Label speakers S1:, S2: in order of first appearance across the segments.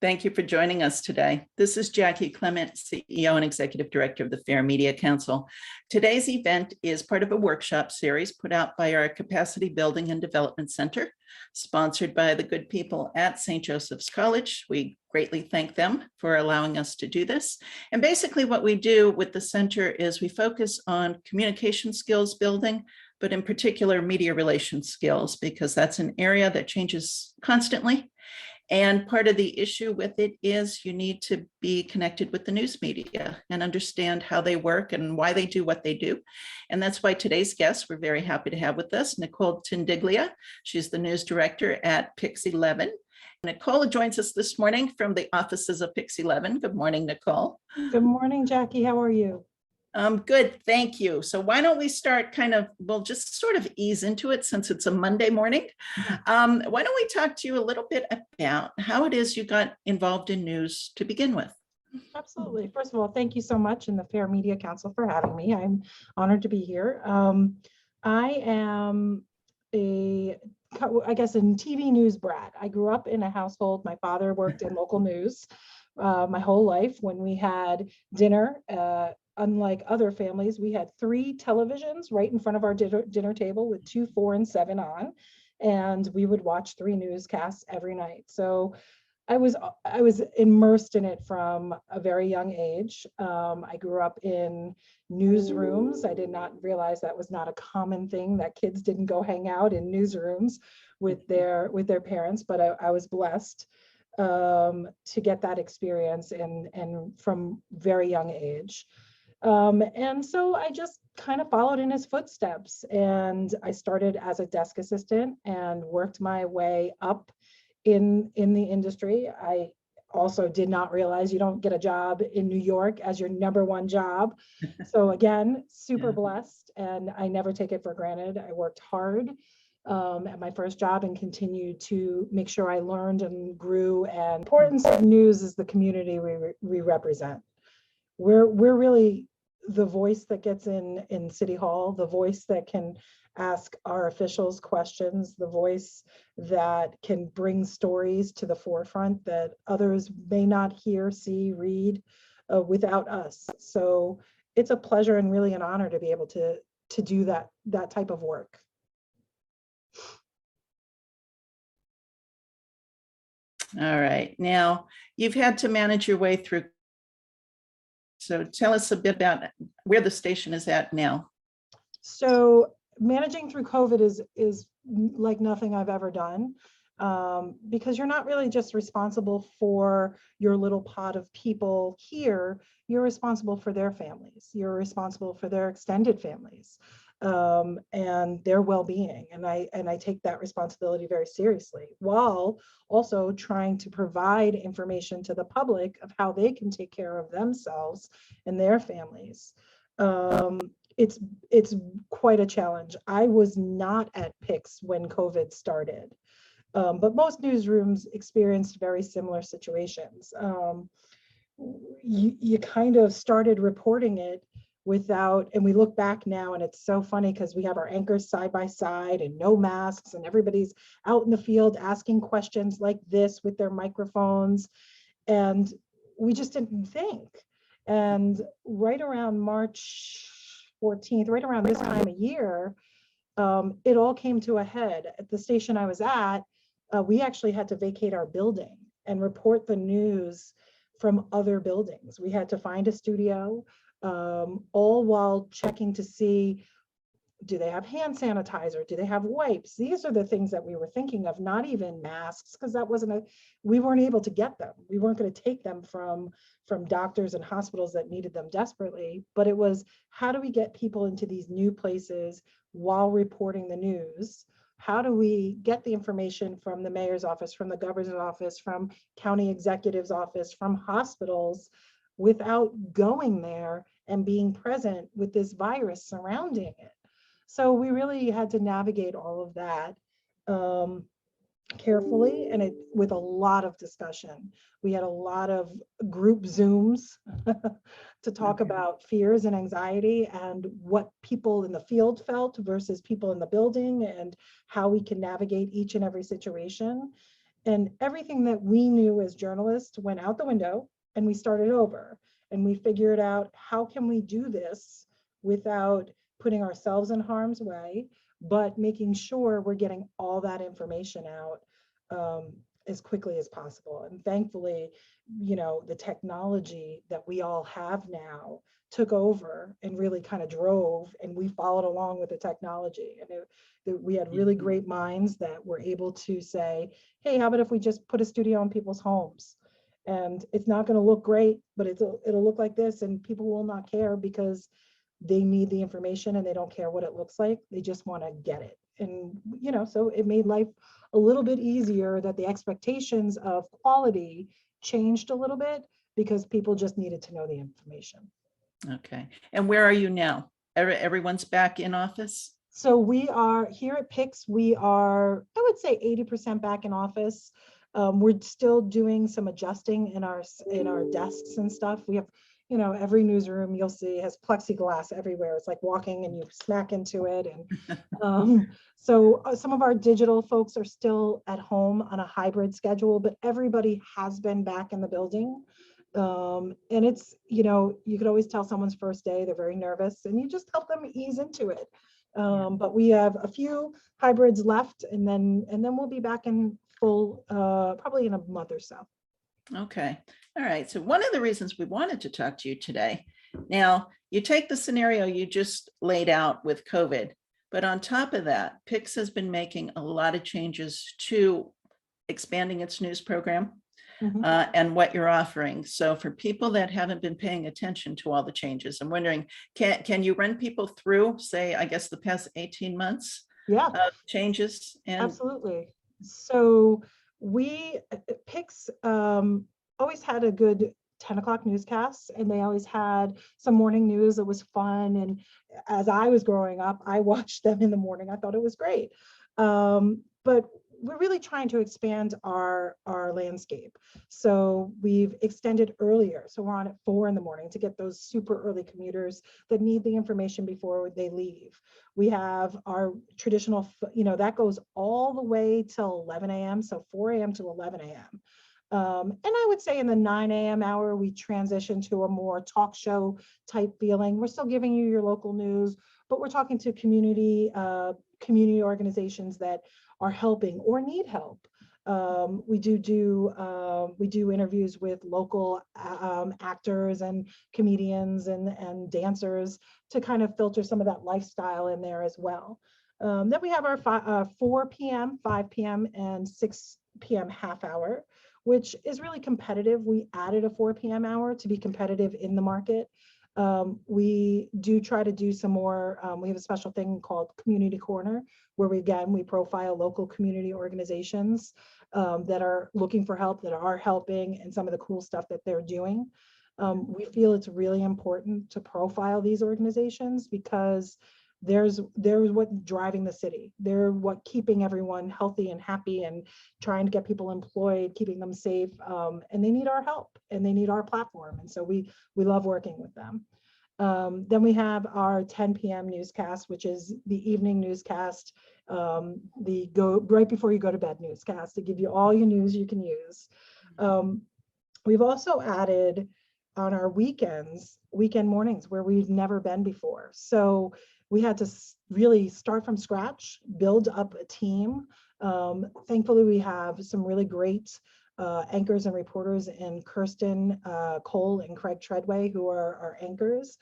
S1: Thank you for joining us today. This is Jackie Clement, CEO and Executive Director of the Fair Media Council. Today's event is part of a workshop series put out by our Capacity Building and Development Center, sponsored by the good people at St. Joseph's College. We greatly thank them for allowing us to do this. And basically what we do with the center is we focus on communication skills building, but in particular media relations skills, because that's an area that changes constantly. And part of the issue with it is you need to be connected with the news media and understand how they work and why they do what they do. And that's why today's guest, we're very happy to have with us, Nicole Tindiglia. She's the news director at PIX11. Nicole joins us this morning from the offices of PIX11. Good morning, Nicole.
S2: Good morning, Jackie. How are you?
S1: Good, thank you. So why don't we start we'll just sort of ease into it since it's a Monday morning. Why don't we talk to you a little bit about how it is you got involved in news to begin with?
S2: Absolutely. First of all, thank you so much in the Fair Media Council for having me. I'm honored to be here. I am a TV news brat. I grew up in a household. My father worked in local news my whole life. When we had dinner, unlike other families, we had 3 televisions right in front of our dinner table with 2, 4, and 7 on, and we would watch 3 newscasts every night. So I was immersed in it from a very young age. I grew up in newsrooms. I did not realize that was not a common thing, that kids didn't go hang out in newsrooms with their parents, but I was blessed to get that experience and from very young age. And so I just kind of followed in his footsteps, and I started as a desk assistant and worked my way up in the industry. I also did not realize you don't get a job in New York as your #1 job. So again, super blessed, and I never take it for granted. I worked hard at my first job and continued to make sure I learned and grew. And the importance of news is the community we represent. We're really the voice that gets in City Hall, the voice that can ask our officials questions, the voice that can bring stories to the forefront that others may not hear, see, read without us. So it's a pleasure and really an honor to be able to do that type of work.
S1: All right, now you've had to manage your way through. So tell us a bit about where the station is at now.
S2: So managing through COVID is like nothing I've ever done, because you're not really just responsible for your little pot of people here. You're responsible for their families. You're responsible for their extended families and their well-being. And I take that responsibility very seriously, while also trying to provide information to the public of how they can take care of themselves and their families. It's quite a challenge. I was not at PIX when COVID started, but most newsrooms experienced very similar situations. You kind of started reporting it without, and we look back now and it's so funny because we have our anchors side by side and no masks, and everybody's out in the field asking questions like this with their microphones, and we just didn't think. And right around March 14th, right around this time of year, it all came to a head. At the station I was at, we actually had to vacate our building and report the news from other buildings. We had to find a studio, all while checking to see, do they have hand sanitizer? Do they have wipes? These are the things that we were thinking of, not even masks, because that wasn't we weren't able to get them. We weren't going to take them from doctors and hospitals that needed them desperately, but it was, how do we get people into these new places while reporting the news? How do we get the information from the mayor's office, from the governor's office, from county executive's office, from hospitals, without going there and being present with this virus surrounding it? So we really had to navigate all of that carefully, and with a lot of discussion. We had a lot of group Zooms to talk about fears and anxiety and what people in the field felt versus people in the building, and how we can navigate each and every situation. And everything that we knew as journalists went out the window, and we started over, and we figured out, how can we do this without putting ourselves in harm's way, but making sure we're getting all that information out as quickly as possible. And thankfully, the technology that we all have now took over and really kind of drove, and we followed along with the technology. And we had really great minds that were able to say, hey, how about if we just put a studio in people's homes? And it's not going to look great, but it'll look like this, and people will not care because they need the information and they don't care what it looks like. They just want to get it. And, so it made life a little bit easier, that the expectations of quality changed a little bit because people just needed to know the information.
S1: Okay. And where are you now? Everyone's back in office?
S2: So we are here at PIX. We are, I would say, 80% back in office. We're still doing some adjusting in our desks and stuff. We have, every newsroom you'll see has plexiglass everywhere. It's like walking and you smack into it. And so some of our digital folks are still at home on a hybrid schedule, but everybody has been back in the building. And it's, you could always tell someone's first day, they're very nervous, and you just help them ease into it. But we have a few hybrids left, and then we'll be back in full, probably in a month or so.
S1: Okay. All right. So one of the reasons we wanted to talk to you today, now you take the scenario you just laid out with COVID, but on top of that, PIX has been making a lot of changes to expanding its news program. And what you're offering. So for people that haven't been paying attention to all the changes, I'm wondering, can you run people through, say, I guess the past 18 months of changes? And
S2: absolutely. So PIX always had a good 10 o'clock newscasts, and they always had some morning news that was fun. And as I was growing up, I watched them in the morning. I thought it was great. But we're really trying to expand our landscape. So we've extended earlier. So we're on at 4 in the morning to get those super early commuters that need the information before they leave. We have our traditional, that goes all the way till 11 a.m. So 4 a.m. to 11 a.m. And I would say in the 9 a.m. hour, we transition to a more talk show type feeling. We're still giving you your local news, but we're talking to community organizations that are helping or need help. We do interviews with local actors and comedians and dancers to kind of filter some of that lifestyle in there as well. Then we have our 4 p.m., 5 p.m., and 6 p.m. half hour, which is really competitive. We added a 4 p.m. hour to be competitive in the market. We do try to do some more, we have a special thing called Community Corner, where we profile local community organizations that are looking for help, that are helping, and some of the cool stuff that they're doing. We feel it's really important to profile these organizations because there's what's driving the city. They're what keeping everyone healthy and happy and trying to get people employed, keeping them safe. And they need our help and they need our platform. And so we love working with them. Then we have our 10 p.m. newscast, which is the evening newscast, the go right before you go to bed newscast to give you all your news you can use. We've also added on our weekend mornings where we've never been before. So we had to really start from scratch, build up a team. Thankfully, we have some really great anchors and reporters in Kirsten Cole and Craig Treadway, who are our anchors.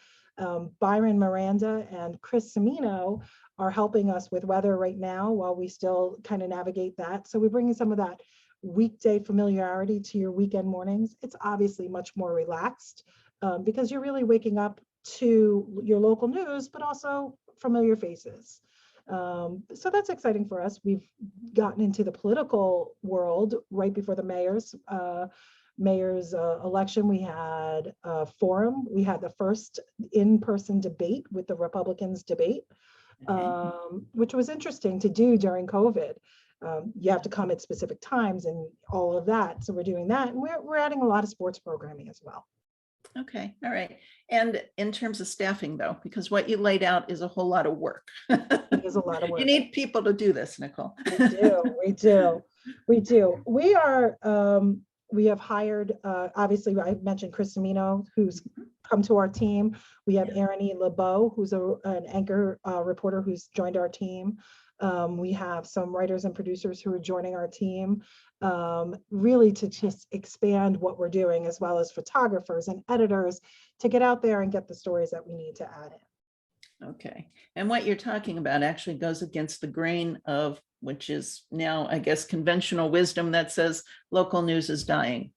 S2: Byron Miranda and Chris Semino are helping us with weather right now while we still kind of navigate that. So we're bringing some of that weekday familiarity to your weekend mornings. It's obviously much more relaxed because you're really waking up to your local news, but also familiar faces. So that's exciting for us. We've gotten into the political world right before the mayor's election. We had a forum. We had the first in-person debate with the Republicans debate, which was interesting to do during COVID. You have to come at specific times and all of that. So we're doing that. And we're adding a lot of sports programming as well.
S1: Okay, all right. And in terms of staffing though, because what you laid out is a whole lot of work.
S2: It is a lot of
S1: You
S2: work.
S1: need people to do this, Nicole.
S2: We do, we do, we do. We have hired, obviously, I mentioned Chris Amino, who's come to our team. We have
S1: Yeah.
S2: Erin E. LeBeau, who's an anchor reporter who's joined our team. We have some writers and producers who are joining our team, really to just expand what we're doing, as well as photographers and editors to get out there and get the stories that we need to add in.
S1: Okay. And what you're talking about actually goes against the grain of, which is now, I guess, conventional wisdom that says local news is dying.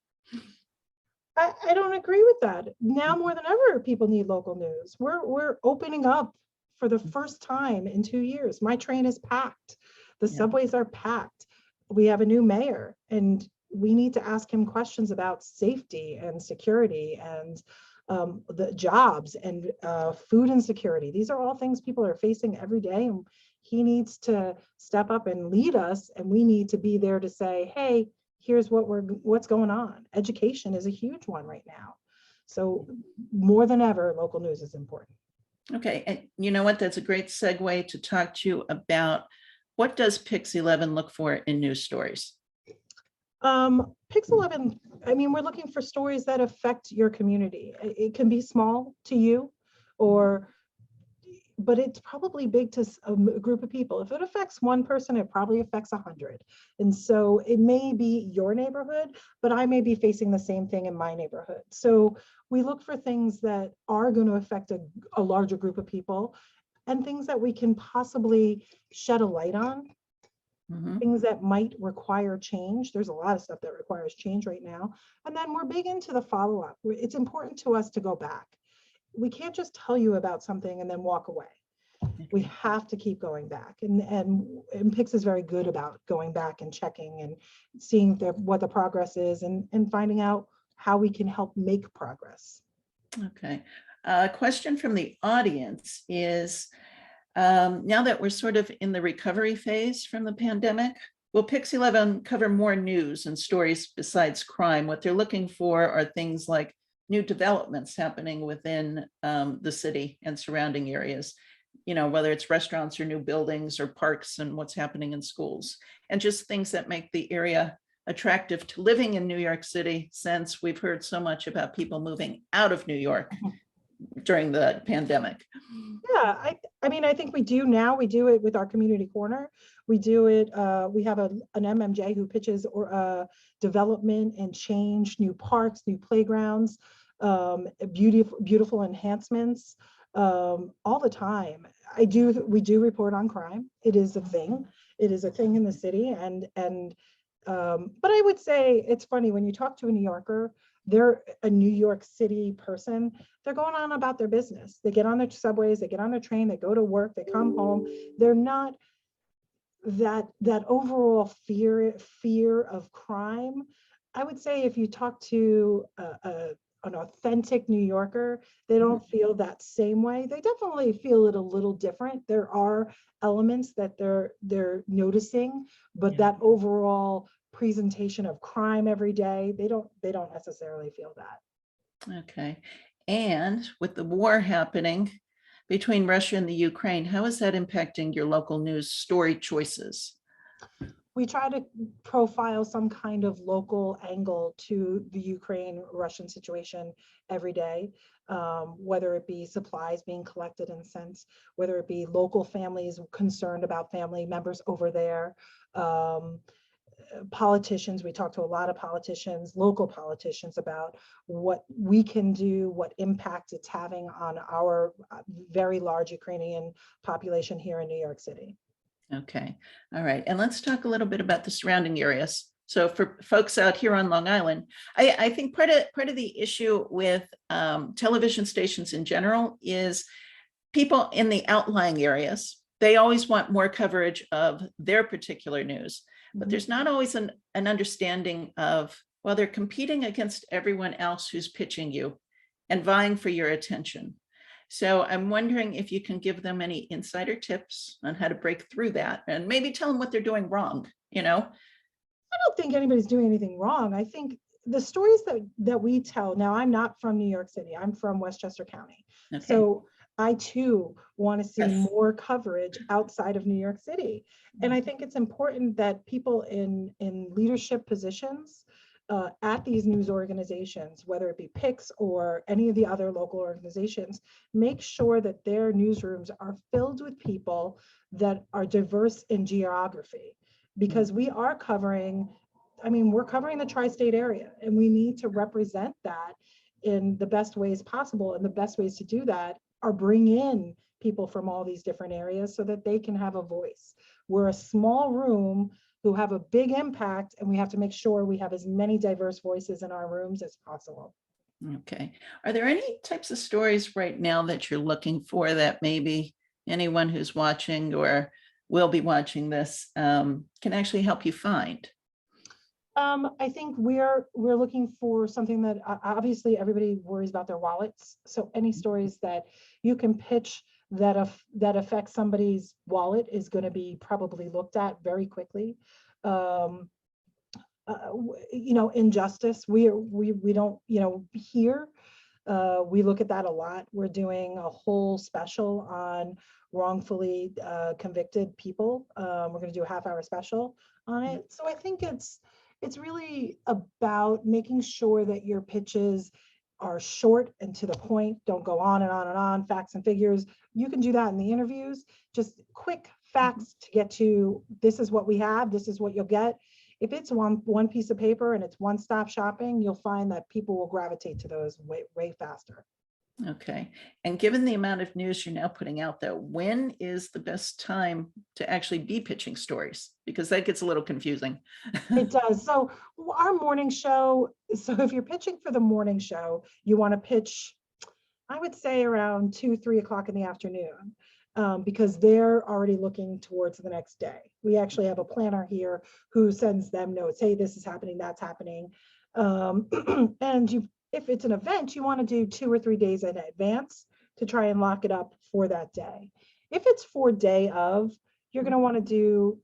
S2: I don't agree with that. Now more than ever, people need local news. We're opening up for the first time in 2 years. My train is packed. The
S1: Yeah.
S2: subways are packed. We have a new mayor, and we need to ask him questions about safety and security and the jobs and food insecurity. These are all things people are facing every day, and he needs to step up and lead us, and we need to be there to say, hey, here's what's going on. Education is a huge one right now. So more than ever, local news is important.
S1: Okay. And you know what? That's a great segue to talk to you about what does PIX11 look for in news stories?
S2: PIX11, I mean, we're looking for stories that affect your community. It can be small to you, but it's probably big to a group of people. If it affects one person, it probably affects 100. And so it may be your neighborhood, but I may be facing the same thing in my neighborhood. So we look for things that are going to affect a larger group of people, and things that we can possibly shed a light on. Things that might require change. There's a lot of stuff that requires change right now. And then we're big into the follow-up. It's important to us to go back. We can't just tell you about something and then walk away. We have to keep going back. And PIX is very good about going back and checking and seeing what the progress is, and finding out how we can help make progress.
S1: Okay. A question from the audience is, now that we're sort of in the recovery phase from the pandemic, will PIX11 cover more news and stories besides crime? What they're looking for are things like new developments happening within the city and surrounding areas, you know, whether it's restaurants or new buildings or parks, and what's happening in schools, and just things that make the area attractive to living in New York City, since we've heard so much about people moving out of New York during the pandemic.
S2: Yeah, I mean, I think we do now. We do it with our community corner. We do it. We have an MMJ who pitches development and change, new parks, new playgrounds, beautiful enhancements all the time. We do report on crime. It is a thing. It is a thing in the city, but I would say it's funny when you talk to a New Yorker. They're a New York City person. They're going on about their business. They get on their subways, they get on their train, they go to work, they come home. They're not that overall fear of crime. I would say if you talk to an authentic New Yorker, they don't feel that same way. They definitely feel it a little different. There are elements that they're noticing, but that overall presentation of crime every day, they don't necessarily feel that.
S1: Okay. And with the war happening between Russia and the Ukraine, how is that impacting your local news story choices?
S2: We try to profile some kind of local angle to the Ukraine-Russian situation every day, whether it be supplies being collected and sent, whether it be local families concerned about family members over there, politicians. We talk to a lot of politicians, local politicians, about what we can do, what impact it's having on our very large Ukrainian population here in New York City.
S1: Okay. All right. And let's talk a little bit about the surrounding areas. So for folks out here on Long Island, I think part of the issue with television stations in general is people in the outlying areas. They always want more coverage of their particular news, but there's not always an understanding of, well, they're competing against everyone else who's pitching you and vying for your attention. So I'm wondering if you can give them any insider tips on how to break through that, and maybe tell them what they're doing wrong, you know?
S2: I don't think anybody's doing anything wrong. I think the stories that we tell, now I'm not from New York City, I'm from Westchester County.
S1: Okay.
S2: So I too want to see
S1: Yes.
S2: more coverage outside of New York City. And I think it's important that people in leadership positions at these news organizations, whether it be PIX or any of the other local organizations, make sure that their newsrooms are filled with people that are diverse in geography, because we are covering, I mean, we're covering the tri-state area, and we need to represent that in the best ways possible. And the best ways to do that are bring in people from all these different areas so that they can have a voice. We're a small room who have a big impact, and we have to make sure we have as many diverse voices in our rooms as possible.
S1: Okay. Are there any types of stories right now that you're looking for that maybe anyone who's watching or will be watching this can actually help you find?
S2: I think we're looking for something that obviously everybody worries about their wallets. So any stories that you can pitch that affect somebody's wallet is going to be probably looked at very quickly. You know, injustice, we don't, you know, here we look at that a lot. We're doing a whole special on wrongfully convicted people. We're going to do a half-hour special on it. So I think it's really about making sure that your pitches are short and to the point. Don't go on and on and on, facts and figures. You can do that in the interviews, just quick facts to get to, this is what we have, this is what you'll get. If it's one piece of paper and it's one-stop shopping, you'll find that people will gravitate to those way faster.
S1: Okay. And given the amount of news you're now putting out, though, when is the best time to actually be pitching stories? Because that gets a little confusing.
S2: It does. So our morning show, so if you're pitching for the morning show, you want to pitch, I would say around 2-3 o'clock in the afternoon, because they're already looking towards the next day. We actually have a planner here who sends them notes, hey, this is happening, that's happening. And if it's an event, you want to do 2 or 3 days in advance to try and lock it up for that day. If it's for day of, you're going to want to do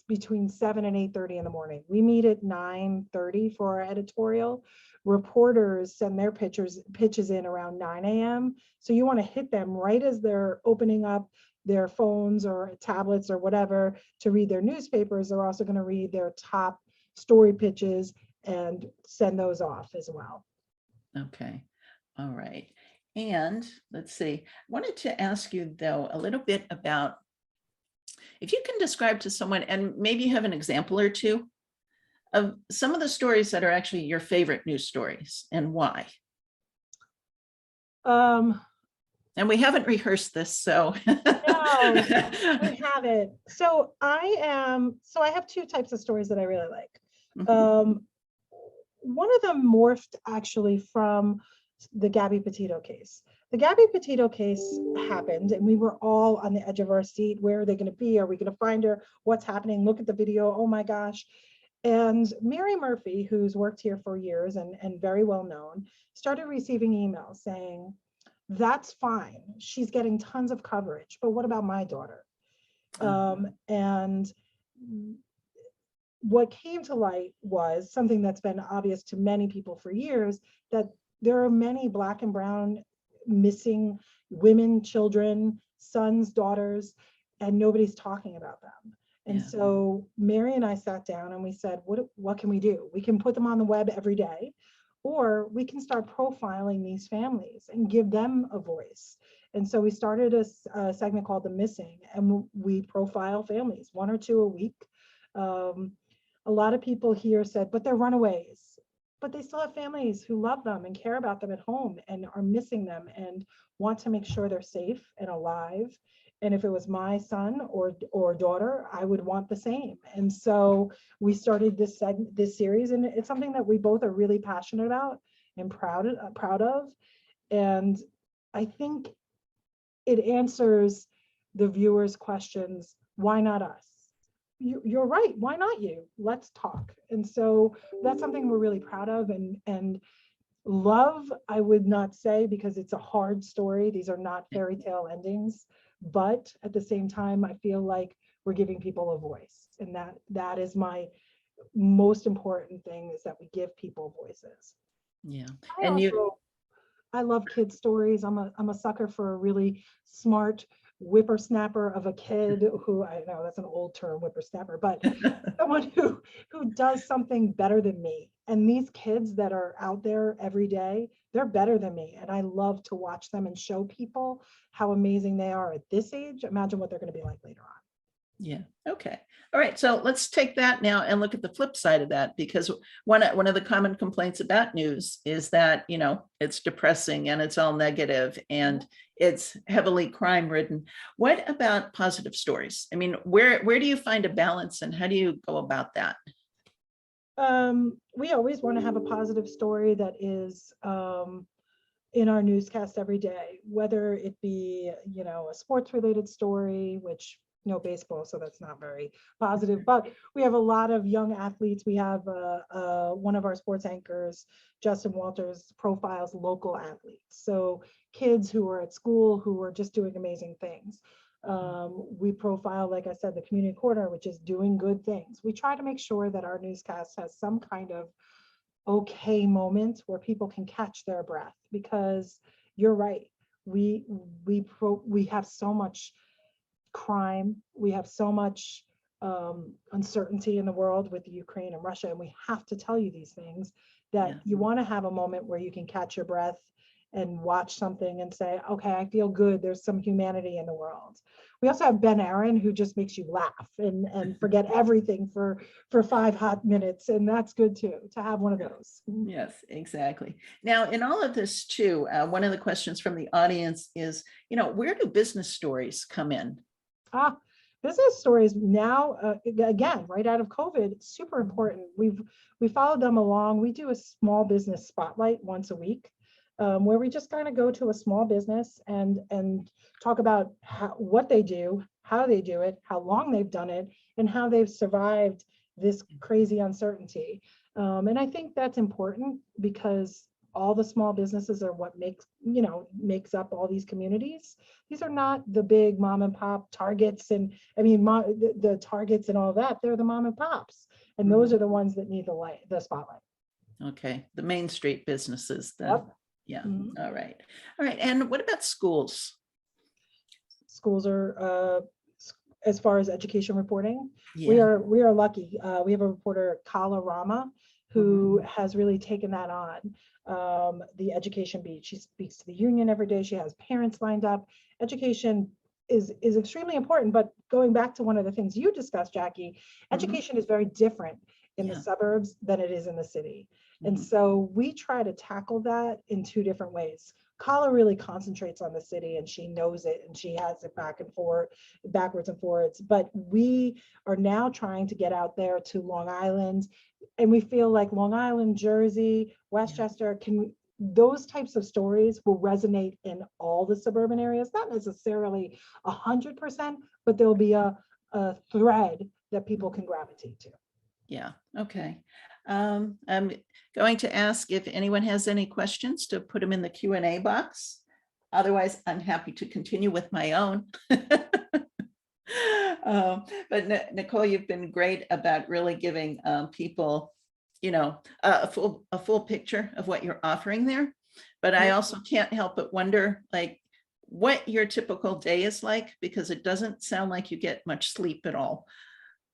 S2: between 7 and 8:30 in the morning. We meet at 9:30 for our editorial. Reporters send their pitches in around 9 a.m. So you want to hit them right as they're opening up their phones or tablets or whatever to read their newspapers. They're also going to read their top story pitches and send those off as well.
S1: Okay. All right. And let's see, I wanted to ask you, though, a little bit about if you can describe to someone, and maybe you have an example or two of some of the stories that are actually your favorite news stories and why. And we haven't rehearsed this, so.
S2: No, we haven't. So I have 2 types of stories that I really like.
S1: Mhm.
S2: One of them morphed actually from the Gabby Petito case. The Gabby Petito case happened and we were all on the edge of our seat. Where are they going to be? Are we going to find her? What's happening? Look at the video. Oh my gosh. And Mary Murphy, who's worked here for years and very well known, started receiving emails saying, that's fine. She's getting tons of coverage, but what about my daughter? And what came to light was something that's been obvious to many people for years, that there are many Black and brown missing women, children, sons, daughters, and nobody's talking about them. And so Mary and I sat down and we said, what can we do? We can put them on the web every day, or we can start profiling these families and give them a voice. And so we started a segment called The Missing, and we profile families, 1 or 2 a week. A lot of people here said, but they're runaways, but they still have families who love them and care about them at home and are missing them and want to make sure they're safe and alive. And if it was my son or daughter, I would want the same. And so we started this series, and it's something that we both are really passionate about and proud of. And I think it answers the viewers' questions. Why not us? You're right. Why not you? Let's talk. And so that's something we're really proud of. And love, I would not say, because it's a hard story. These are not fairy tale endings. But at the same time, I feel like we're giving people a voice. And that is most important thing is that we give people voices.
S1: Yeah.
S2: I
S1: And you,
S2: also, I love kid stories. I'm a sucker for a really smart whippersnapper of a kid who, I know that's an old term, whippersnapper, but someone who does something better than me. And these kids that are out there every day, they're better than me. And I love to watch them and show people how amazing they are at this age. Imagine what they're going to be like later on.
S1: yeah. Okay. All right. So let's take that now and look at the flip side of that, because one of the common complaints about news is that, it's depressing and it's all negative and it's heavily crime ridden. What about positive stories? I mean, where do you find a balance and how do you go about that?
S2: We always want to have a positive story that is in our newscast every day, whether it be, a sports related story, which baseball, so that's not very positive, but we have a lot of young athletes. We have one of our sports anchors, Justin Walters, profiles local athletes. So kids who are at school who are just doing amazing things. We profile, like I said, the community corner, which is doing good things. We try to make sure that our newscast has some kind of okay moment where people can catch their breath, because you're right. We have so much crime. We have so much uncertainty in the world with Ukraine and Russia, and we have to tell you these things, that you want to have a moment where you can catch your breath and watch something and say, okay, I feel good. There's some humanity in the world. We also have Ben Aaron, who just makes you laugh and forget everything for 5 hot minutes. And that's good too, to have one of those.
S1: Yes, exactly. Now, in all of this too, one of the questions from the audience is, where do business stories come in?
S2: Business stories now, again, right out of COVID, super important. We followed them along. We do a small business spotlight once a week, where we just kind of go to a small business and talk about what they do, how they do it, how long they've done it, and how they've survived this crazy uncertainty. And I think that's important, because all the small businesses are what makes up all these communities. These are not the big mom and pop Targets, and the Targets and all that. They're the mom and pops, and those are the ones that need the spotlight.
S1: Okay, the Main Street businesses then.
S2: Yep.
S1: Yeah. All right. And what about schools?
S2: Schools are, as far as education reporting,
S1: Yeah.
S2: we are lucky. We have a reporter, Kala Rama, who has really taken that on, the education beat. She speaks to the union every day. She has parents lined up. Education is extremely important, but going back to one of the things you discussed, Jackie, education is very different in the suburbs than it is in the city. And so we try to tackle that in 2 different ways. Kala really concentrates on the city, and she knows it, and she has it backwards and forwards. But we are now trying to get out there to Long Island, and we feel like Long Island, Jersey, Westchester, those types of stories will resonate in all the suburban areas, not necessarily 100%, but there'll be a thread that people can gravitate to.
S1: Yeah. Okay. I'm going to ask if anyone has any questions to put them in the Q&A box. Otherwise, I'm happy to continue with my own. But Nicole, you've been great about really giving people, a full picture of what you're offering there. But I also can't help but wonder, like, what your typical day is like, because it doesn't sound like you get much sleep at all.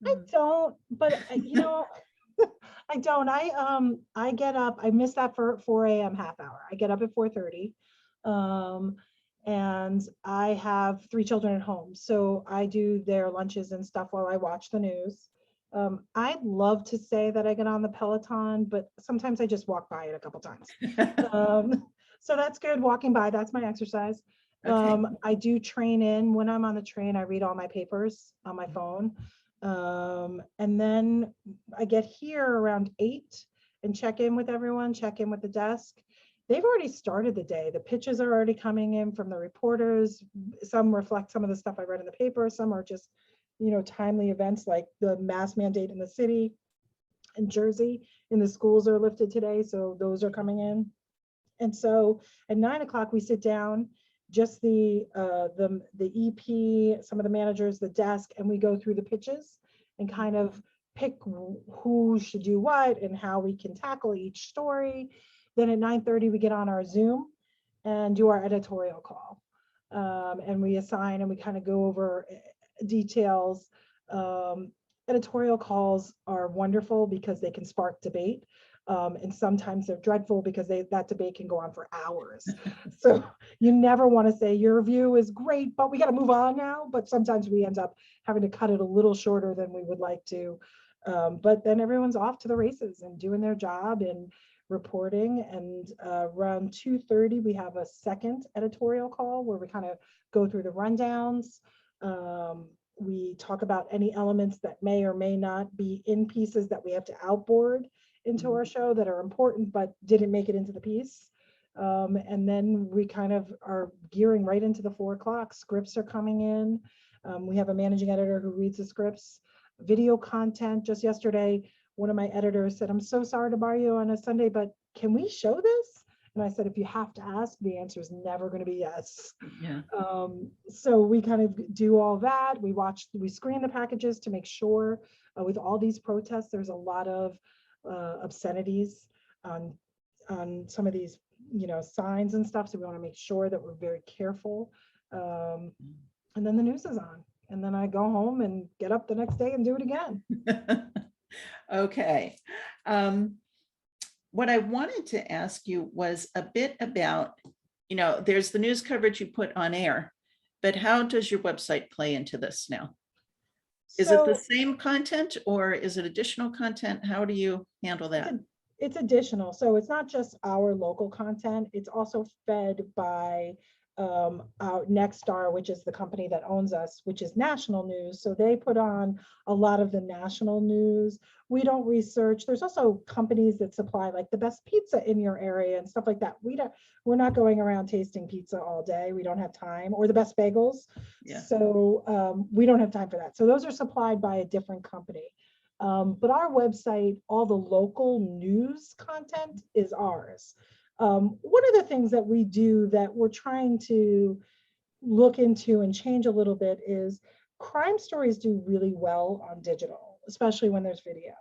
S2: I don't, but I don't. I get up. I miss that for 4 a.m. half hour. I get up at 4:30, and I have 3 children at home, so I do their lunches and stuff while I watch the news. I'd love to say that I get on the Peloton, but sometimes I just walk by it a couple times. So that's good. Walking by, that's my exercise.
S1: Okay.
S2: I do train in. When I'm on the train, I read all my papers on my phone. And then I get here around 8 and check in with everyone, check in with the desk. They've already started the day. The pitches are already coming in from the reporters. Some reflect some of the stuff I read in the paper. Some are just, timely events like the mask mandate in the city in Jersey, and the schools are lifted today. So those are coming in. And so at 9 o'clock, we sit down, just the EP, some of the managers, the desk, and we go through the pitches and kind of pick who should do what and how we can tackle each story. Then at 9:30, we get on our Zoom and do our editorial call. And we assign and we kind of go over details. Editorial calls are wonderful because they can spark debate. And sometimes they're dreadful because that debate can go on for hours. So you never want to say your view is great, but we got to move on now. But sometimes we end up having to cut it a little shorter than we would like to. But then everyone's off to the races and doing their job and reporting. And around 2:30, we have a second editorial call where we kind of go through the rundowns. We talk about any elements that may or may not be in pieces that we have to outboard into our show that are important but didn't make it into the piece. And then we kind of are gearing right into the 4 o'clock. Scripts are coming in. We have a managing editor who reads the scripts. Video content. Just yesterday, one of my editors said, "I'm so sorry to bother you on a Sunday, but can we show this?" And I said, "If you have to ask, the answer is never going to be yes."
S1: Yeah.
S2: So we kind of do all that. We screen the packages to make sure with all these protests, there's a lot of obscenities on some of these, signs and stuff. So we want to make sure that we're very careful. And then the news is on. And then I go home and get up the next day and do it again.
S1: Okay. What I wanted to ask you was a bit about, there's the news coverage you put on air, but how does your website play into this now? Is it the same content or is it additional content? How do you handle that?
S2: It's additional. So it's not just our local content. It's also fed by our Nexstar, which is the company that owns us, which is national news. So they put on a lot of the national news. We don't research. There's also companies that supply like the best pizza in your area and stuff like that. We're not going around tasting pizza all day. We don't have time, or the best bagels.
S1: Yeah.
S2: So we don't have time for that. So those are supplied by a different company. But our website, all the local news content is ours. One of the things that we do that we're trying to look into and change a little bit is crime stories do really well on digital, especially when there's video.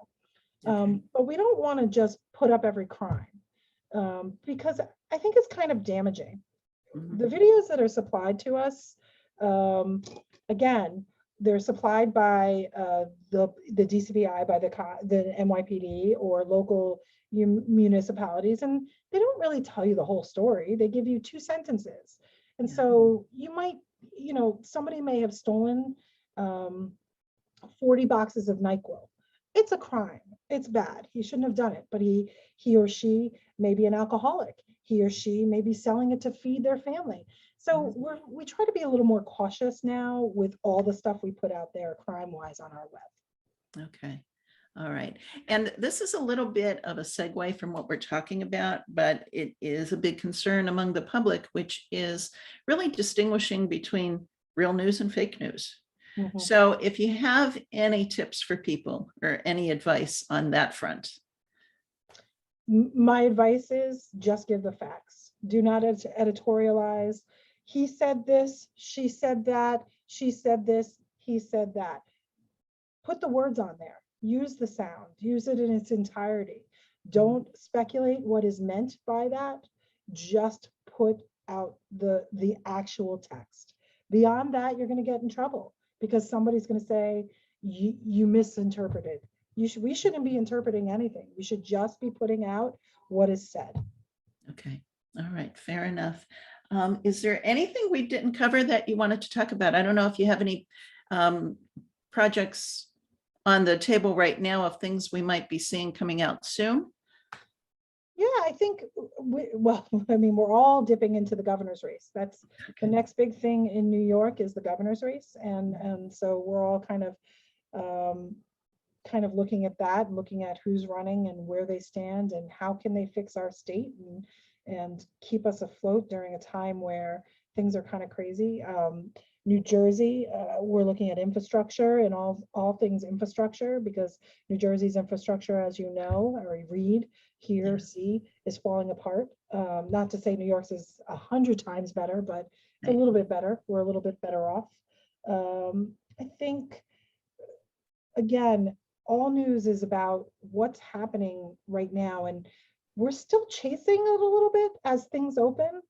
S1: Okay.
S2: But we don't want to just put up every crime because I think it's kind of damaging.
S1: Mhm.
S2: The videos that are supplied to us, again, they're supplied by the DCBI, by the NYPD or local municipalities, and they don't really tell you the whole story. They give you 2 sentences. And
S1: Yeah.
S2: so you might, somebody may have stolen 40 boxes of NyQuil. It's a crime. It's bad. He shouldn't have done it, but he or she may be an alcoholic. He or she may be selling it to feed their family. So we try to be a little more cautious now with all the stuff we put out there crime-wise on our web.
S1: Okay. All right. And this is a little bit of a segue from what we're talking about, but it is a big concern among the public, which is really distinguishing between real news and fake news.
S2: Mhm.
S1: So if you have any tips for people or any advice on that front.
S2: My advice is just give the facts. Do not editorialize. He said this, she said that, she said this, he said that. Put the words on there. Use the sound. Use it in its entirety. Don't speculate what is meant by that. Just put out the actual text. Beyond that, you're going to get in trouble because somebody's going to say you misinterpreted. We shouldn't be interpreting anything. We should just be putting out what is said.
S1: Okay. All right. Fair enough. Is there anything we didn't cover that you wanted to talk about? I don't know if you have any projects on the table right now of things we might be seeing coming out soon.
S2: Yeah, I think, we're all dipping into the governor's race. That's the next big thing in New York is the governor's race. And so we're all kind of looking at that, looking at who's running and where they stand and how can they fix our state and keep us afloat during a time where things are kind of crazy. New Jersey, we're looking at infrastructure and all things infrastructure because New Jersey's infrastructure, as you know, or read, hear, see, is falling apart. Not to say New York's is 100 times better, but it's a little bit better. We're a little bit better off. I think, again, all news is about what's happening right now. And we're still chasing it a little bit as things open,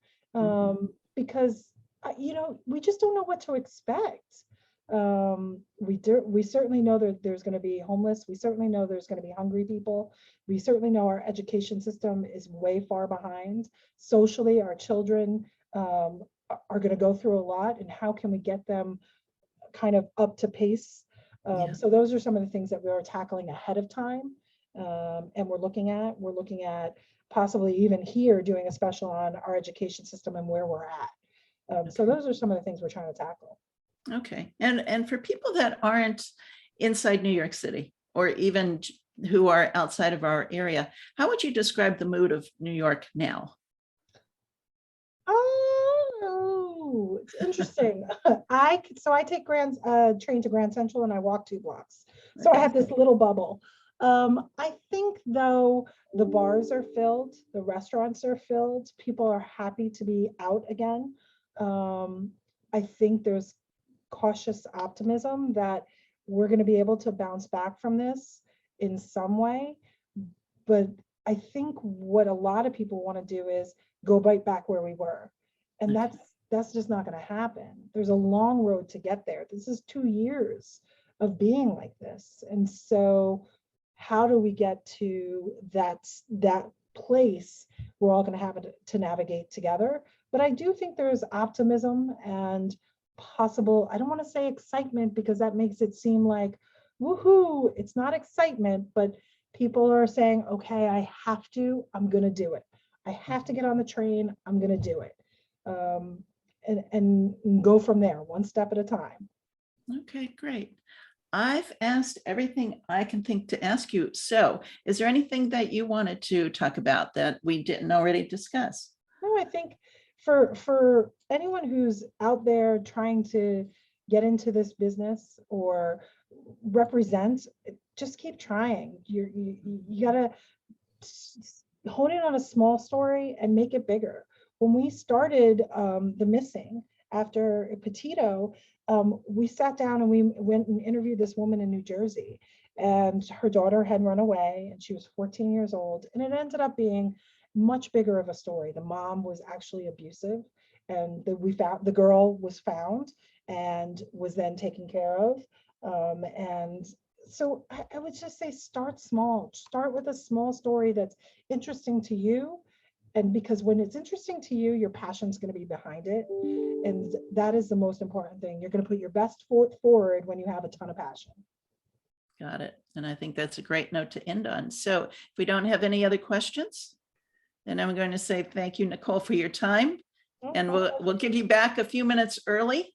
S2: because, we just don't know what to expect. We certainly know that there's going to be homeless. We certainly know there's going to be hungry people. We certainly know our education system is way far behind. Socially, our children are going to go through a lot, and how can we get them kind of up to pace? So those are some of the things that we are tackling ahead of time, and we're looking at possibly even here doing a special on our education system and where we're at. So those are some of the things we're trying to tackle.
S1: Okay. And for people that aren't inside New York City, or even who are outside of our area, how would you describe the mood of New York now?
S2: Oh, it's interesting. I take train to Grand Central, and I walk 2 blocks. So I have this little bubble. I think though the bars are filled, the restaurants are filled, people are happy to be out again. I think there's cautious optimism that we're going to be able to bounce back from this in some way. But I think what a lot of people want to do is go right back where we were. And that's just not going to happen. There's a long road to get there. This is 2 years of being like this. And so how do we get to that place we're all going to have to navigate together? But I do think there's optimism and possible, I don't want to say excitement, because that makes it seem like, woohoo, it's not excitement, but people are saying, okay, I'm going to do it. I have to get on the train. I'm going to do it. And go from there, one step at a time.
S1: Okay, great. I've asked everything I can think to ask you. So is there anything that you wanted to talk about that we didn't already discuss?
S2: No, I think for anyone who's out there trying to get into this business or represent, just keep trying. You gotta hone in on a small story and make it bigger. When we started the missing after Petito, we sat down and we went and interviewed this woman in New Jersey, and her daughter had run away and she was 14 years old, and it ended up being much bigger of a story. The mom was actually abusive, and the girl was found and was then taken care of. And so I would just say start small. Start with a small story that's interesting to you. And because when it's interesting to you, your passion's going to be behind it. And that is the most important thing. You're going to put your best foot forward when you have a ton of passion.
S1: Got it. And I think that's a great note to end on. So if we don't have any other questions, then I'm going to say thank you, Nicole, for your time. And we'll give you back a few minutes early,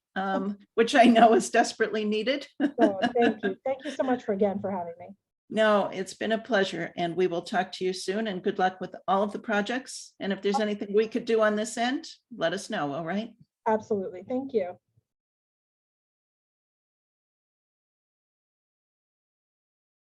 S1: which I know is desperately needed.
S2: Oh, thank you. Thank you so much for having me.
S1: No, it's been a pleasure, and we will talk to you soon, and good luck with all of the projects. And if there's anything we could do on this end, let us know. All right.
S2: Absolutely. Thank you.